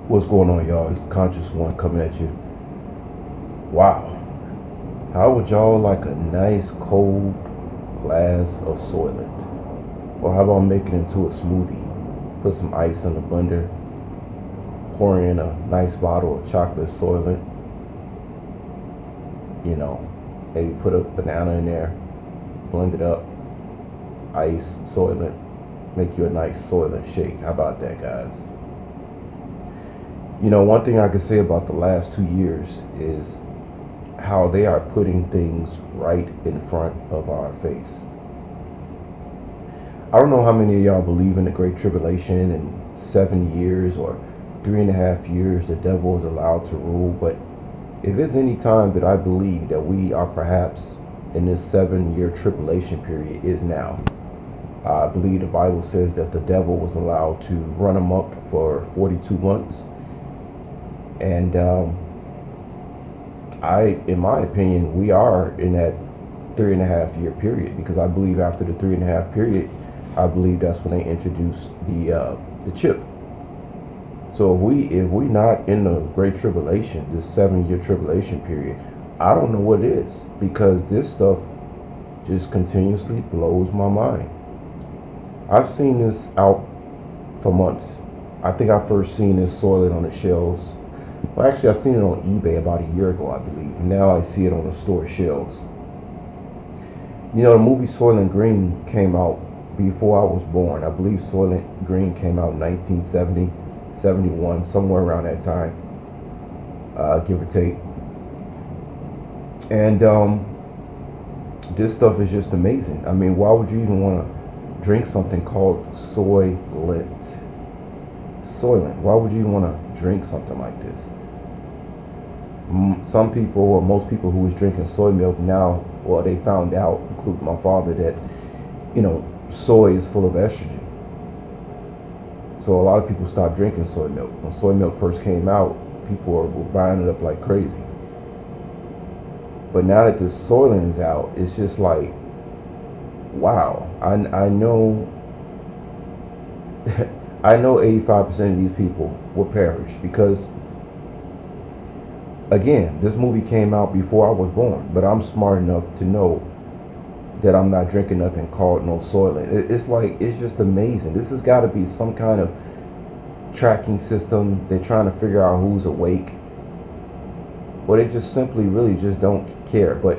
What's going on, y'all? It's Conscious One coming at you. Wow. How would y'all like a nice cold glass of Soylent? Or how about making it into a smoothie? Put some ice in the blender, pour in a nice bottle of chocolate Soylent, you know, maybe put a banana in there, blend it up, ice, Soylent, make you a nice Soylent shake. How about that, guys? One thing I can say about the last 2 years is how they are putting things right in front of our face. I don't know how many of y'all believe in the Great Tribulation and 7 years or 3.5 years the devil is allowed to rule, but if there's any time that I believe that we are perhaps in this 7 year tribulation period is now. I believe the Bible says that the devil was allowed to run amok for 42 months. And in my opinion, we are in that 3.5 year period, because I believe after the 3.5 period, I believe that's when they introduced the chip. So if we not in the Great Tribulation, this 7 year tribulation period, I don't know what it is, because this stuff just continuously blows my mind. I've seen this out for months. I think I first seen this Soylent on the shelves. Well, actually, I seen it on eBay about a year ago, I believe. Now I see it on the store shelves. The movie Soylent Green came out before I was born. I believe Soylent Green came out in 1970, 71, somewhere around that time, give or take. And this stuff is just amazing. I mean, why would you even want to drink something called Soylent? Soylent. Why would you even want to drink something like this? Some people, or most people who was drinking soy milk now, well, they found out, including my father, that soy is full of estrogen. So a lot of people stopped drinking soy milk. When soy milk first came out, people were buying it up like crazy. But now that the Soylent is out, it's just like, wow. I know I know 85% of these people will perish, because again, this movie came out before I was born, but I'm smart enough to know that I'm not drinking nothing called no Soylent. It's just amazing. This has got to be some kind of tracking system. They're trying to figure out who's awake, or they just simply really just don't care. But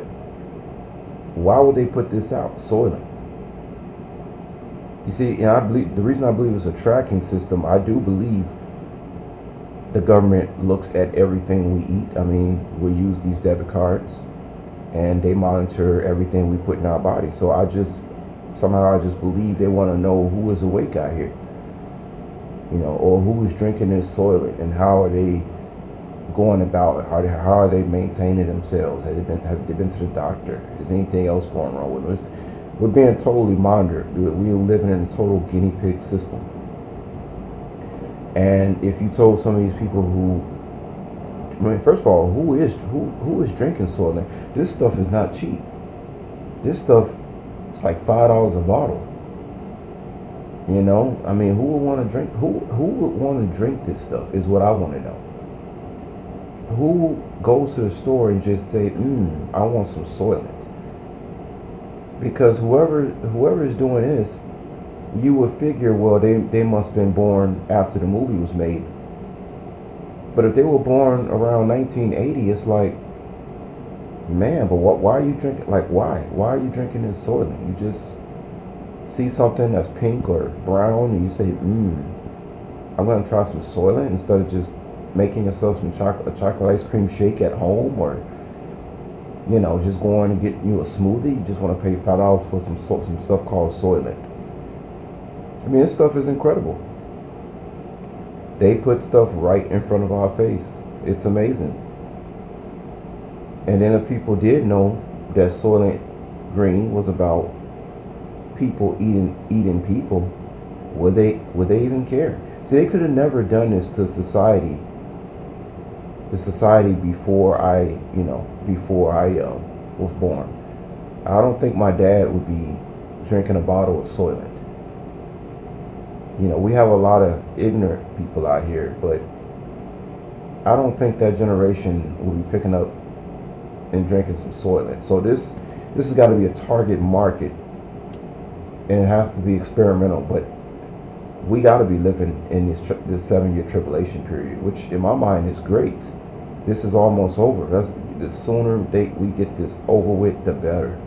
why would they put this out, Soylent? You see, and I believe the reason I believe it's a tracking system. I do believe the government looks at everything we eat. I mean, we use these debit cards, and they monitor everything we put in our body. So I just believe they want to know who is awake out here, or who is drinking this Soylent, and how are they going about it? How are they maintaining themselves? Have they been to the doctor? Is anything else going wrong with them? We're being totally monitored. We're living in a total guinea pig system. And if you told some of these people first of all, who is drinking Soylent? This stuff is not cheap. This stuff is like $5 a bottle. I mean, who would want to drink? Who would want to drink this stuff? Is what I want to know. Who goes to the store and just say, I want some Soylent? Because whoever is doing this, you would figure, well, they must have been born after the movie was made. But if they were born around 1980, it's like, man, but why are you drinking? Like, why? Why are you drinking this Soylent? You just see something that's pink or brown, and you say, I'm going to try some Soylent, instead of just making yourself a chocolate ice cream shake at home, or just going and getting you a smoothie. You just want to pay $5 for some stuff called Soylent. I mean, this stuff is incredible. They put stuff right in front of our face. It's amazing. And then if people did know that Soylent Green was about people eating people, would they even care? See, they could have never done this to society. The society before I was born. I don't think my dad would be drinking a bottle of Soylent. We have a lot of ignorant people out here, but I don't think that generation will be picking up and drinking some Soylent. So this has got to be a target market, and it has to be experimental. But we got to be living in this 7 year tribulation period, which in my mind is great. This is almost over. The sooner we get this over with, the better.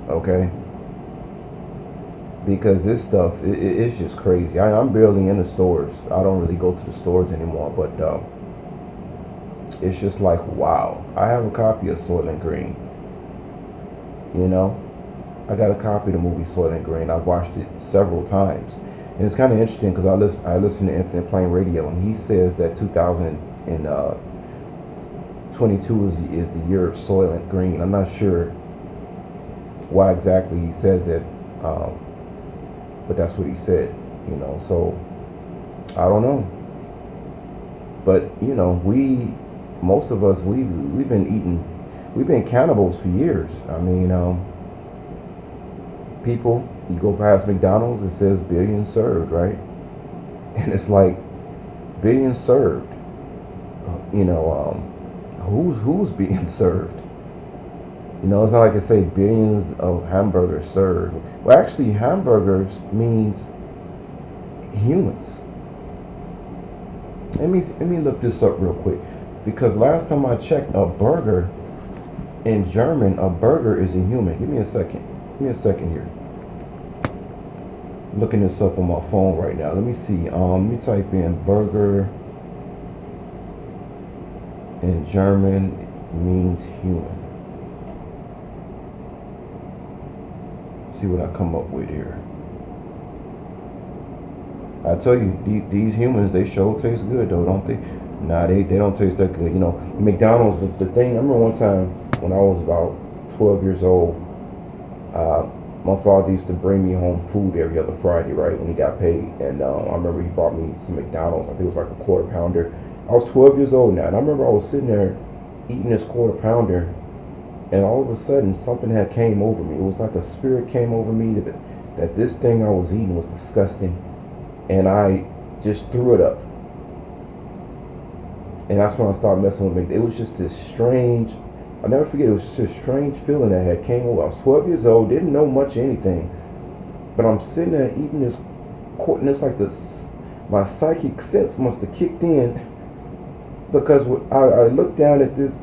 Okay, because this stuff it's just crazy. I'm barely in the stores. I don't really go to the stores anymore, but it's just like, wow. I have a copy of Soylent Green. You know, I got a copy of the movie Soylent Green. I've watched it several times, and it's kind of interesting because I listen to Infinite Plain Radio, and he says that 2022 is the year of Soylent Green. I'm not sure why exactly he says that, but that's what he said. You know, so I don't know, but you know, most of us, we've been cannibals for years. I mean, people, you go past McDonald's, it says billions served, right? And it's like, billions served. You know, who's being served? You know, it's not like I say billions of hamburgers served. Well, actually, hamburgers means humans. Let me look this up real quick, because last time I checked, a burger in German, a burger is a human. Give me a second. Give me a second here. I'm looking this up on my phone right now. Let me see. Let me type in burger in German means human. See what I come up with here. I tell you, these humans, they sure taste good though, don't they? Nah, they don't taste that good. You know, McDonald's, the thing, I remember one time when I was about 12 years old, my father used to bring me home food every other Friday, right, when he got paid. And I remember he bought me some McDonald's. I think it was like a quarter pounder. I was 12 years old now, and I remember I was sitting there eating this quarter pounder, and all of a sudden something had came over me. It was like a spirit came over me that this thing I was eating was disgusting, and I just threw it up. And that's when I started messing with it. It was just this strange, I'll never forget, it was just a strange feeling that had came over. I was 12 years old, didn't know much of anything, but I'm sitting there eating this and it's like this, my psychic sense must have kicked in, because I looked down at this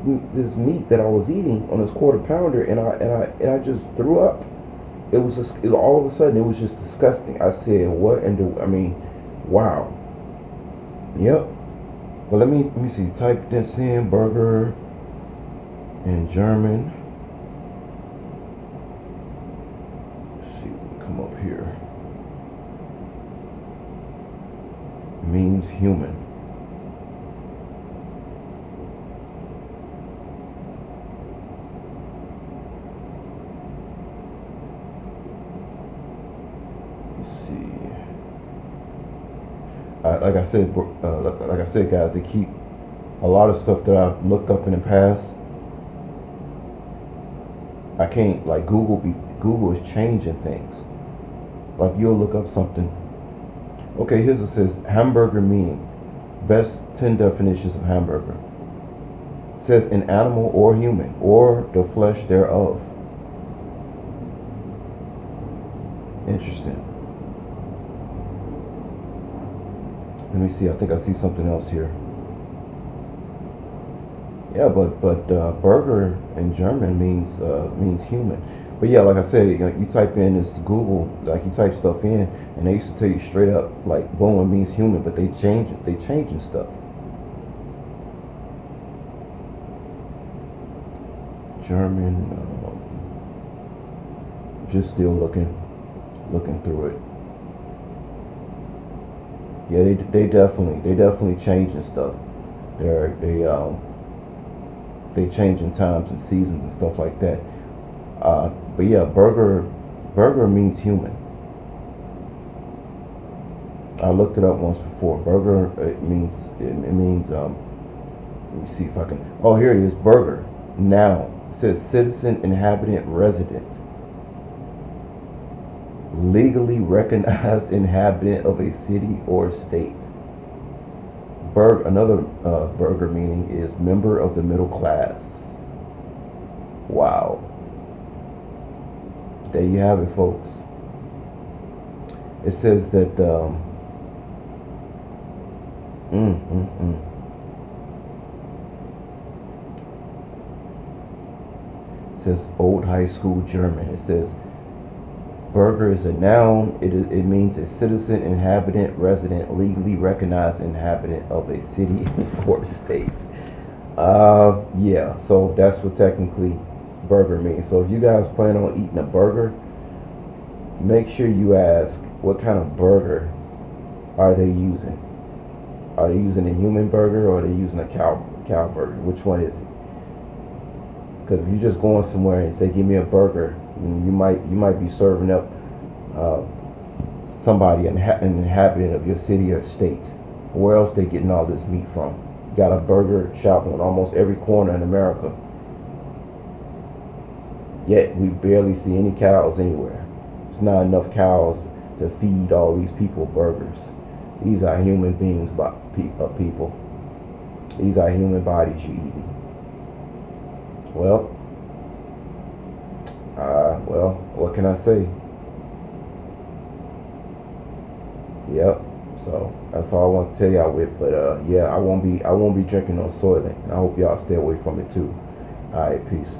meat that I was eating on this quarter pounder, and I just threw up. It was just, all of a sudden it was just disgusting. I said, what? I mean, wow. Yep. But let me see. Type this in, burger in German. Let's see what come up here. Means human. Like I said, guys, they keep a lot of stuff that I've looked up in the past. I can't, like, Google is changing things. Like, you'll look up something. Okay, here's it says hamburger meaning. Best 10 definitions of hamburger. It says an animal or human, or the flesh thereof. Interesting. Let me see. I think I see something else here. Yeah, but burger in German means human. But yeah, like I said, you type in this Google, like you type stuff in, and they used to tell you straight up, like, boom, it means human, but they change it. They changing stuff. German. Just still looking through it. Yeah, they definitely changing stuff. They changing times and seasons and stuff like that. But yeah, burger means human. I looked it up once before. Burger, it means let me see if I can. Oh, here it is. Burger. Now it says citizen, inhabitant, resident. Legally recognized inhabitant of a city or state. Another burger meaning is member of the middle class. Wow. There you have it, folks. It says that mm, mm, mm. It says old high school German. It says burger is a noun. It means a citizen, inhabitant, resident, legally recognized inhabitant of a city or state. Yeah. So that's what technically burger means. So if you guys plan on eating a burger, make sure you ask what kind of burger are they using. Are they using a human burger or are they using a cow burger? Which one is it? Because if you're just going somewhere and say, "Give me a burger," you might be serving up uh, somebody an inhabitant of your city or state. Where else they getting all this meat from? You got a burger shop on almost every corner in America. Yet we barely see any cows anywhere. There's not enough cows to feed all these people burgers. These are human beings, people. These are human bodies you eating. Well, what can I say? Yep. So that's all I want to tell y'all with. But yeah, I won't be drinking no Soylent. And I hope y'all stay away from it too. All right, peace.